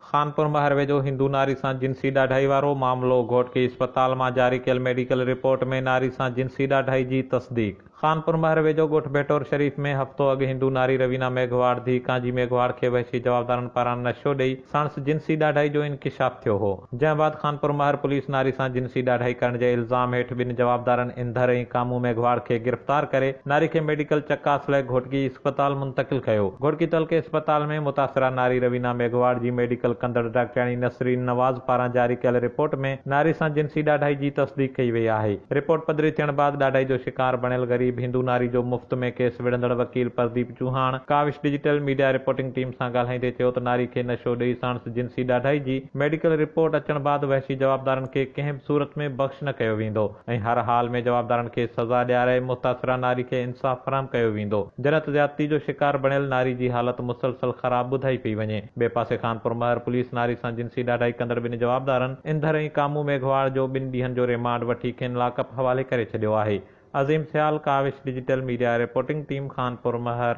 खानपुर महर वेझो हिंदू नारी सां जिंसी ॾाढाई वारो मामलो। घोट की अस्पताल मां जारी कयल मेडिकल रिपोर्ट में नारी सां जिंसी ॾाढाई जी तस्दीक। खानपुर महर वेझो ॻोठ भेटोर शरीफ में हफ़्तो अॻु हिंदू नारी रवीना मेघवाड़ धी कांजी मेघवाड़ खे वहशी जवाबदारनि पारां नशो ॾेई साणुसि जिंसी ॾाढाई जो इंकिशाफ थियो हो। जंहिं बाद खानपुर महर पुलिस नारी सां जिंसी ॾाढाई करण जे इल्ज़ाम हेठि ॿिनि जवाबदारनि इंदर ऐं कामू मेघवाड़ खे गिरफ़्तार करे नारी खे मेडिकल चकास लाइ घोटकी अस्पताल मुंतक़िल कयो। घोटकी तलके अस्पताल में मुतासिरा नारी रवीना मेघवाड़ जी मेडिकल कंदड़ डॉक्टराणी नसरीन नवाज़ पारां जारी कयल रिपोर्ट में नारी सां जिंसी ॾाढाई जी तस्दीक कई वई आहे। रिपोर्ट पधरी थियण बाद ॾाढाई जो शिकार बणियल ग़रीब हिंदू नारी जो मुफ़्त में केस विढ़ंदड़ वकील Pradeep Chauhan Kawish digital media reporting team सां ॻाल्हाईंदे चयो त नारी खे नशो ॾेई साणुसि जिंसी ॾाढाई जी मेडिकल रिपोर्ट अचण बाद वहशी जवाबदारनि खे कंहिं बि सूरत में बख़्श न कयो वेंदो ऐं हर हाल में जवाबदारनि खे सज़ा ॾियाराए मुतासिरा नारी खे इंसाफ़ फराहम कयो वेंदो। जनत ज़्यादती जो शिकार बणियल नारी जी हालत मुसलसल ख़राब ॿुधाई पई वञे। ॿिए पासे खानपुर महर पुलिस नारी सां जिंसी ॾाढाई कंदड़ ॿिनि जवाबदारनि इंदर ऐं कामू मेघवाड़ जो 2 ॾींहनि जो रिमांड वठी खेनि लाकअप हवाले करे छॾियो आहे। Azeem Sial, Kawish digital media reporting team, Khanpur महर।